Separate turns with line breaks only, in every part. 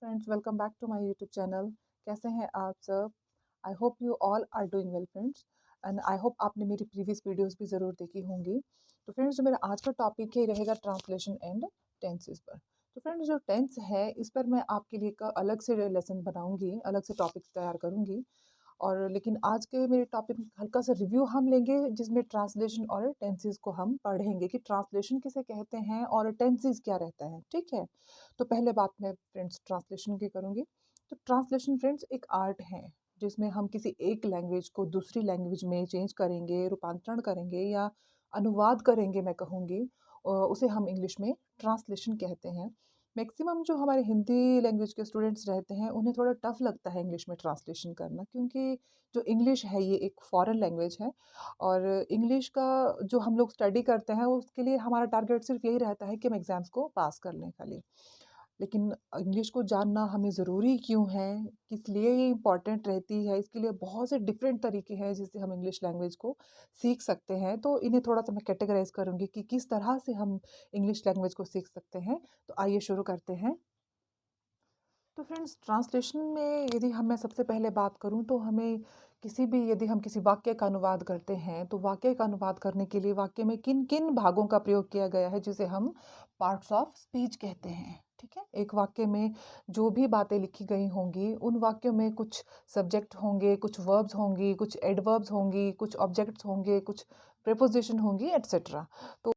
Friends, welcome back to my YouTube channel. कैसे हैं आप सब? I hope you all are doing well friends, and I hope आपने मेरी प्रीवियस वीडियोस भी ज़रूर देखी होंगी। तो फ्रेंड्स, जो मेरा आज का टॉपिक है रहेगा ट्रांसलेशन एंड टेंसेस पर। तो फ्रेंड्स, जो टेंस है इस पर मैं आपके लिए एक अलग से लेसन बनाऊंगी, अलग से टॉपिक तैयार करूंगी। और लेकिन आज के मेरे टॉपिक में हल्का सा रिव्यू हम लेंगे, जिसमें ट्रांसलेशन और टेंसेस को हम पढ़ेंगे कि ट्रांसलेशन किसे कहते हैं और टेंसेस क्या रहता है। ठीक है, तो पहले बात मैं फ्रेंड्स ट्रांसलेशन की करूँगी। तो ट्रांसलेशन फ्रेंड्स एक आर्ट है, जिसमें हम किसी एक लैंग्वेज को दूसरी लैंग्वेज में चेंज करेंगे, रूपांतरण करेंगे या अनुवाद करेंगे मैं कहूँगी। उसे हम इंग्लिश में ट्रांसलेशन कहते हैं। मैक्सिमम जो हमारे हिंदी लैंग्वेज के स्टूडेंट्स रहते हैं उन्हें थोड़ा टफ लगता है इंग्लिश में ट्रांसलेशन करना, क्योंकि जो इंग्लिश है ये एक फॉरेन लैंग्वेज है। और इंग्लिश का जो हम लोग स्टडी करते हैं उसके लिए हमारा टारगेट सिर्फ यही रहता है कि हम एग्ज़ाम्स को पास कर लें खाली। लेकिन इंग्लिश को जानना हमें ज़रूरी क्यों है, किस लिए ये इम्पॉर्टेंट रहती है, इसके लिए बहुत से डिफरेंट तरीके हैं जिससे हम इंग्लिश लैंग्वेज को सीख सकते हैं। तो इन्हें थोड़ा-सा मैं कैटेगराइज़ करूँगी कि किस तरह से हम इंग्लिश लैंग्वेज को सीख सकते हैं। तो आइए शुरू करते हैं। तो फ्रेंड्स, ट्रांसलेशन में यदि हम मैं सबसे पहले बात करूं तो हमें यदि हम किसी वाक्य का अनुवाद करते हैं तो वाक्य का अनुवाद करने के लिए वाक्य में किन किन भागों का प्रयोग किया गया है, जिसे हम पार्ट्स ऑफ स्पीच कहते हैं। ठीक है, एक वाक्य में जो भी बातें लिखी गई होंगी उन वाक्यों में कुछ सब्जेक्ट होंगे, कुछ वर्ब्स होंगी, कुछ एडवर्ब्स होंगी, कुछ ऑब्जेक्ट्स होंगे, कुछ प्रेपोजिशन होंगी, एट्सेट्रा। तो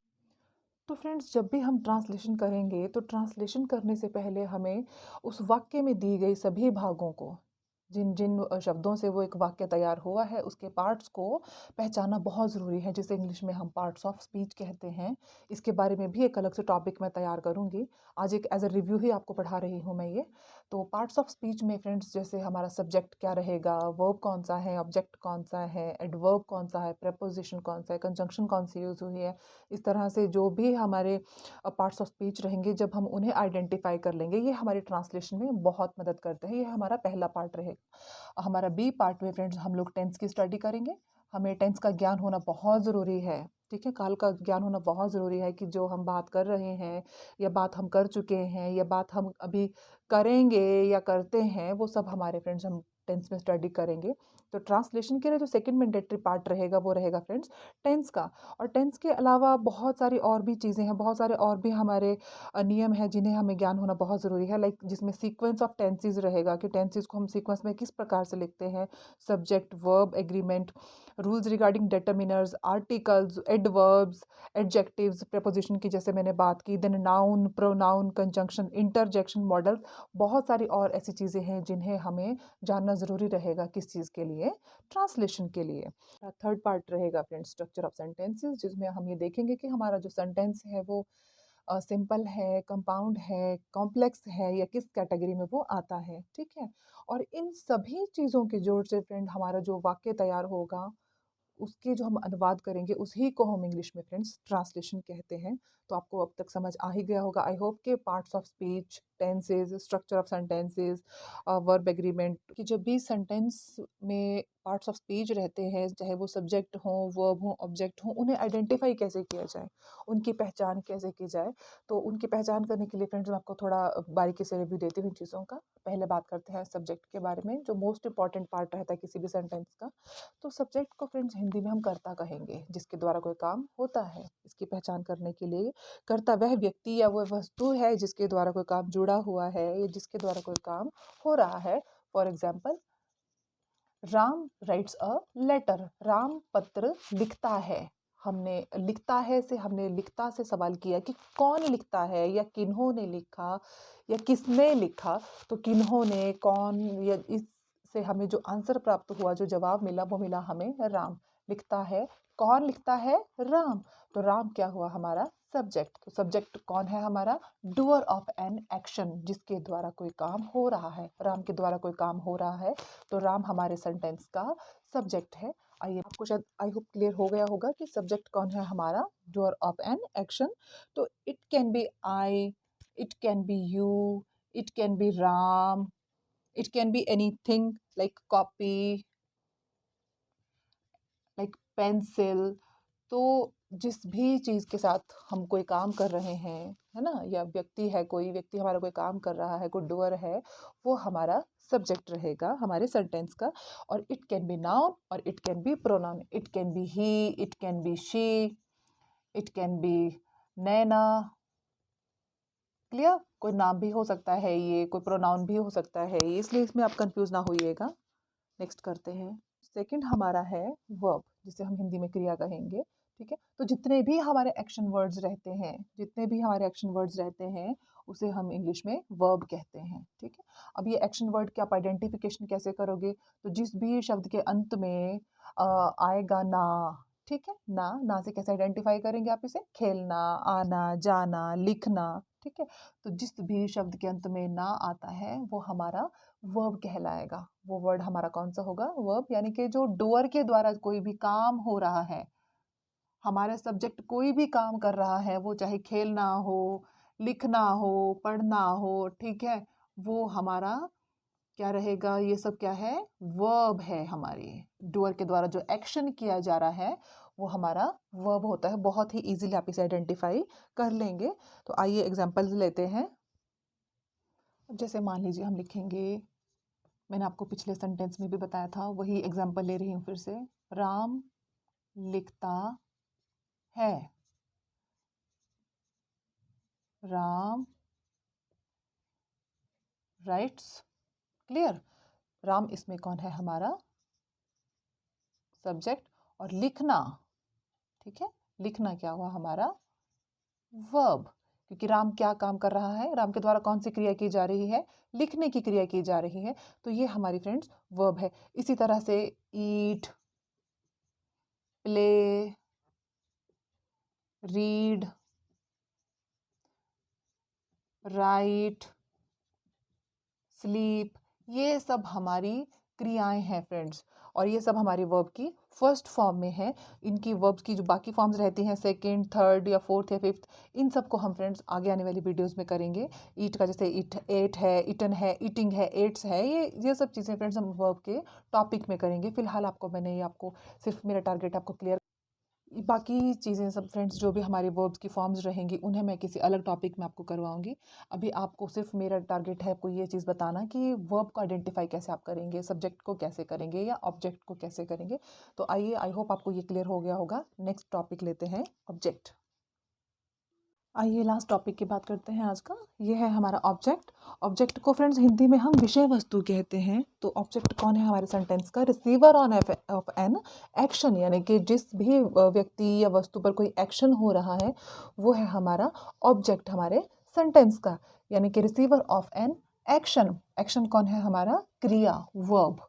फ्रेंड्स, जब भी हम ट्रांसलेशन करेंगे तो ट्रांसलेशन करने से पहले हमें उस वाक्य में दी गई सभी भागों को, जिन जिन शब्दों से वो एक वाक्य तैयार हुआ है, उसके पार्ट्स को पहचाना बहुत ज़रूरी है, जिसे इंग्लिश में हम पार्ट्स ऑफ स्पीच कहते हैं। इसके बारे में भी एक अलग से टॉपिक मैं तैयार करूँगी। आज एक एज अ रिव्यू ही आपको पढ़ा रही हूँ मैं ये। तो पार्ट्स ऑफ स्पीच में फ्रेंड्स, जैसे हमारा सब्जेक्ट क्या रहेगा, वर्ब कौन सा है, ऑब्जेक्ट कौन सा है, एडवर्ब कौन सा है, प्रेपोजिशन कौन सा है, कंजंक्शन कौन सी यूज़ हुई है, इस तरह से जो भी हमारे पार्ट्स ऑफ स्पीच रहेंगे, जब हम उन्हें आइडेंटिफाई कर लेंगे, ये हमारे ट्रांसलेशन में बहुत मदद करते हैं। ये हमारा पहला पार्ट रहेगा। हमारा बी पार्ट में फ्रेंड्स हम लोग टेंस की स्टडी करेंगे। हमें टेंस का ज्ञान होना बहुत ज़रूरी है। ठीक है, काल का ज्ञान होना बहुत ज़रूरी है कि जो हम बात कर रहे हैं या बात हम कर चुके हैं या बात हम अभी करेंगे या करते हैं, वो सब हमारे फ्रेंड्स हम टेंस में स्टडी करेंगे। तो ट्रांसलेशन के लिए जो सेकंड मैंडेटरी पार्ट रहेगा वो रहेगा फ्रेंड्स टेंस का। और टेंस के अलावा बहुत सारी और भी चीज़ें हैं, बहुत सारे और भी हमारे नियम हैं जिन्हें हमें ज्ञान होना बहुत ज़रूरी है। लाइक जिसमें सीक्वेंस ऑफ टेंसेस रहेगा कि टेंसेस को हम सीक्वेंस में किस प्रकार से लिखते हैं। Subject, verb, agreement, rules regarding determiners, articles, adverbs, adjectives, preposition की जैसे मैंने बात की, then noun, pronoun, conjunction, interjection, modal. बहुत सारी और ऐसी चीज़ें हैं जिन्हें हमें जानना ज़रूरी रहेगा। किस चीज़ के लिए? ट्रांसलेशन के लिए। थर्ड पार्ट रहेगा फ्रेंड्स स्ट्रक्चर ऑफ सेंटेंसेस, जिसमें हम ये देखेंगे कि हमारा जो सेंटेंस है वो सिंपल है, कंपाउंड है, कॉम्प्लेक्स है या किस कैटेगरी में वो आता है। ठीक है, और इन सभी चीज़ों के जोड़ से फ्रेंड हमारा जो वाक्य तैयार होगा, उसके जो हम अनुवाद करेंगे उसी को हम इंग्लिश में फ्रेंड्स ट्रांसलेशन कहते हैं। तो आपको अब तक समझ आ ही गया होगा आई होप के parts of speech, tenses, structure of sentences, verb agreement, कि जब भी सेंटेंस में पार्ट्स ऑफ स्पीच रहते हैं, चाहे वो सब्जेक्ट हों, वर्ब हों, ऑब्जेक्ट हों, उन्हें आइडेंटिफाई कैसे किया जाए, उनकी पहचान कैसे की जाए। तो उनकी पहचान करने के लिए फ्रेंड्स मैं आपको थोड़ा बारीकी से रिव्यू देती हूँ इन चीज़ों का। पहले बात करते हैं सब्जेक्ट के बारे में, जो मोस्ट इंपॉर्टेंट पार्ट रहता है किसी भी सेंटेंस का। तो सब्जेक्ट को फ्रेंड्स हिंदी में हम कर्ता कहेंगे, जिसके द्वारा कोई काम होता है। इसकी पहचान करने के लिए कर्ता वह व्यक्ति या वह वस्तु है जिसके द्वारा कोई काम जुड़ा हुआ है या जिसके द्वारा कोई काम हो रहा है। For example, Ram writes a letter. Ram पत्र लिखता है। हमने लिखता है से हमने लिखता से सवाल किया कि कौन लिखता है या किन्होंने लिखा या किसने लिखा। तो किन्होंने, कौन, या इससे हमें जो आंसर प्राप्त हुआ, जो जवाब मिला, वो मिला हमें राम लिखता है। कौन लिखता है? राम। तो राम क्या हुआ? हमारा सब्जेक्ट। तो सब्जेक्ट कौन है? हमारा डूअर ऑफ एन एक्शन, जिसके द्वारा कोई काम हो रहा है। राम के द्वारा कोई काम हो रहा है, तो राम हमारे सेंटेंस का सब्जेक्ट है। आइए, आपको शायद आई होप क्लियर हो गया होगा कि सब्जेक्ट कौन है हमारा, डूअर ऑफ एन एक्शन। तो it can be I, it can be you, it can be Ram, it can be anything like copy, like pencil. तो जिस भी चीज़ के साथ हम कोई काम कर रहे हैं, है ना? या व्यक्ति है, कोई व्यक्ति हमारा कोई काम कर रहा है, कोई डूअर है, वो हमारा सब्जेक्ट रहेगा हमारे सेंटेंस का। और इट कैन बी नाउन और it can B pronoun. It can B he, it can B she, it can B Naina. Clear? कोई नाम भी हो सकता है ये, कोई प्रोनाउन भी हो सकता है ये, इसलिए इसमें आप कंफ्यूज ना होइएगा। नेक्स्ट करते हैं। सेकंड हमारा है वर्ब, जिसे हम हिंदी में क्रिया कहेंगे। ठीक है, तो जितने भी हमारे एक्शन वर्ड्स रहते हैं, जितने भी हमारे एक्शन वर्ड्स रहते हैं, उसे हम इंग्लिश में वर्ब कहते हैं। ठीक है, अब ये एक्शन वर्ड की आप आइडेंटिफिकेशन कैसे करोगे? तो जिस भी शब्द के अंत में आएगा ना, ठीक है, ना से कैसे आइडेंटिफाई करेंगे आप इसे? खेलना, आना, जाना, लिखना। ठीक है, तो जिस भी शब्द के अंत में ना आता है वो हमारा वर्ब कहलाएगा। वो वर्ड हमारा कौन सा होगा? वर्ब, यानी कि जो डूअर के द्वारा कोई भी काम हो रहा है, हमारा सब्जेक्ट कोई भी काम कर रहा है, वो चाहे खेलना हो, लिखना हो, पढ़ना हो, ठीक है, वो हमारा क्या रहेगा? ये सब क्या है? वर्ब है हमारी। डूअर के द्वारा जो एक्शन किया जा रहा है वो हमारा वर्ब होता है। बहुत ही इजीली आप इसे आइडेंटिफाई कर लेंगे। तो आइए एग्जांपल्स लेते हैं। जैसे मान लीजिए हम लिखेंगे, मैंने आपको पिछले सेंटेंस में भी बताया था, वही एग्जांपल ले रही हूँ फिर से। राम लिखता है। राम राइट्स। क्लियर? राम इसमें कौन है? हमारा सब्जेक्ट। और लिखना, ठीक है, लिखना क्या हुआ? हमारा वर्ब। क्योंकि राम क्या काम कर रहा है? राम के द्वारा कौन सी क्रिया की जा रही है? लिखने की क्रिया की जा रही है। तो ये हमारी फ्रेंड्स वर्ब है। इसी तरह से ईट, प्ले, रीड, राइट, स्लीप, ये सब हमारी क्रियाएं हैं फ्रेंड्स। और ये सब हमारी वर्ब की फर्स्ट फॉर्म में है। इनकी वर्ब्स की जो बाकी फॉर्म्स रहती हैं, सेकंड, थर्ड या फोर्थ या फिफ्थ, इन सबको हम फ्रेंड्स आगे आने वाली वीडियोस में करेंगे। ईट का जैसे ईट, एट है, इटन है, ईटिंग है, एट्स है, ये सब चीज़ें फ्रेंड्स हम वर्ब के टॉपिक में करेंगे। फिलहाल आपको मैंने ये आपको सिर्फ मेरा टारगेट आपको क्लियर, बाकी चीज़ें सब फ्रेंड्स जो भी हमारे वर्ब्स की फॉर्म्स रहेंगी उन्हें मैं किसी अलग टॉपिक में आपको करवाऊंगी। अभी आपको सिर्फ मेरा टारगेट है आपको ये चीज़ बताना कि वर्ब को आइडेंटिफाई कैसे आप करेंगे, सब्जेक्ट को कैसे करेंगे या ऑब्जेक्ट को कैसे करेंगे। तो आइए, आई होप आपको ये क्लियर हो गया होगा। नेक्स्ट टॉपिक लेते हैं, ऑब्जेक्ट। आइए लास्ट टॉपिक की बात करते हैं आज का। ये है हमारा ऑब्जेक्ट। ऑब्जेक्ट को फ्रेंड्स हिंदी में हम विषय वस्तु कहते हैं। तो ऑब्जेक्ट कौन है हमारे सेंटेंस का? Receiver on off an action, यानी कि जिस भी व्यक्ति या वस्तु पर कोई एक्शन हो रहा है वो है हमारा ऑब्जेक्ट हमारे सेंटेंस का। यानी कि receiver of an action. Action कौन है? हमारा क्रिया, वर्ब।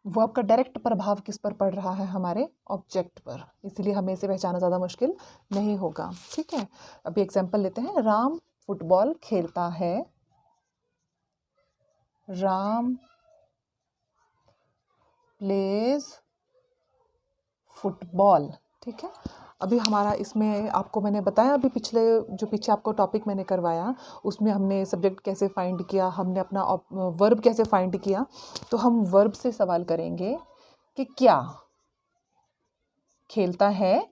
वर्ब का डायरेक्ट प्रभाव किस पर पड़ रहा है? हमारे ऑब्जेक्ट पर। इसलिए हमें इसे पहचाना ज़्यादा मुश्किल नहीं होगा। ठीक है, अभी एग्जांपल लेते हैं। राम फुटबॉल खेलता है। Ram plays football. ठीक है, अभी हमारा इसमें आपको मैंने बताया, अभी पिछले जो पीछे आपको टॉपिक मैंने करवाया उसमें हमने सब्जेक्ट कैसे फाइंड किया, हमने अपना वर्ब कैसे फाइंड किया। तो हम वर्ब से सवाल करेंगे कि क्या खेलता है,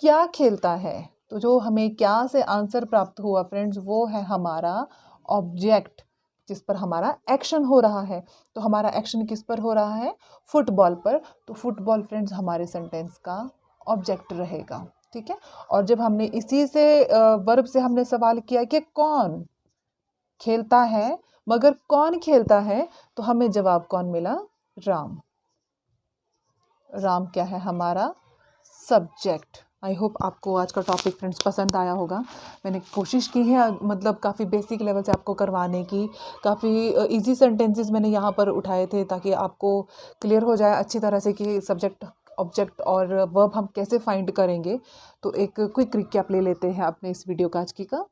क्या खेलता है। तो जो हमें क्या से आंसर प्राप्त हुआ फ्रेंड्स, वो है हमारा ऑब्जेक्ट, जिस पर हमारा एक्शन हो रहा है। तो हमारा एक्शन किस पर हो रहा है? फुटबॉल पर। तो फुटबॉल फ्रेंड्स हमारे सेंटेंस का ऑब्जेक्ट रहेगा। ठीक है, और जब हमने इसी से वर्ब से हमने सवाल किया कि कौन खेलता है, मगर कौन खेलता है, तो हमें जवाब कौन मिला? राम। राम क्या है? हमारा सब्जेक्ट। आई होप आपको आज का टॉपिक फ्रेंड्स पसंद आया होगा। मैंने कोशिश की है मतलब काफ़ी बेसिक लेवल से आपको करवाने की। काफ़ी इजी सेंटेंसेस मैंने यहाँ पर उठाए थे ताकि आपको क्लियर हो जाए अच्छी तरह से कि सब्जेक्ट, ऑब्जेक्ट और वर्ब हम कैसे फाइंड करेंगे। तो एक क्विक रिकैप ले लेते हैं अपने इस वीडियो का आज की का।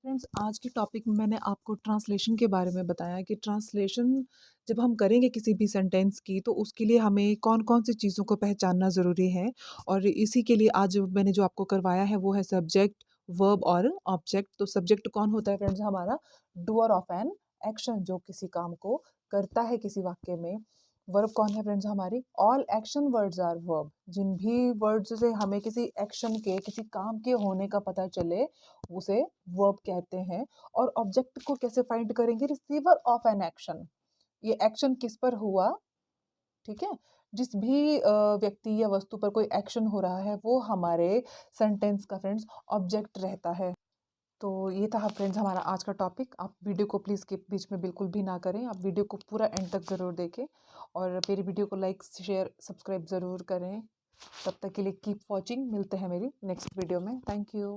फ्रेंड्स आज के टॉपिक में मैंने आपको ट्रांसलेशन के बारे में बताया कि ट्रांसलेशन जब हम करेंगे किसी भी सेंटेंस की, तो उसके लिए हमें कौन कौन सी चीज़ों को पहचानना ज़रूरी है। और इसी के लिए आज मैंने जो आपको करवाया है वो है सब्जेक्ट, वर्ब और ऑब्जेक्ट। तो सब्जेक्ट कौन होता है फ्रेंड्स? हमारा डूअर ऑफ एन एक्शन, जो किसी काम को करता है किसी वाक्य में। वर्ब कौन है फ्रेंड्स हमारी? All action words are verb. जिन भी वर्ड्स से हमें किसी एक्शन के, किसी काम के होने का पता चले उसे वर्ब कहते हैं। और ऑब्जेक्ट को कैसे फाइंड करेंगे? Receiver of an action. ये एक्शन किस पर हुआ, ठीक है? जिस भी व्यक्ति या वस्तु पर कोई एक्शन हो रहा है वो हमारे सेंटेंस का फ्रेंड्स ऑब्जेक्ट रहता है। तो ये था फ्रेंड्स हमारा आज का टॉपिक। आप वीडियो को प्लीज़ स्किप बीच में बिल्कुल भी ना करें, आप वीडियो को पूरा एंड तक ज़रूर देखें और मेरी वीडियो को लाइक शेयर सब्सक्राइब ज़रूर करें। तब तक के लिए कीप वॉचिंग, मिलते हैं मेरी नेक्स्ट वीडियो में। Thank you.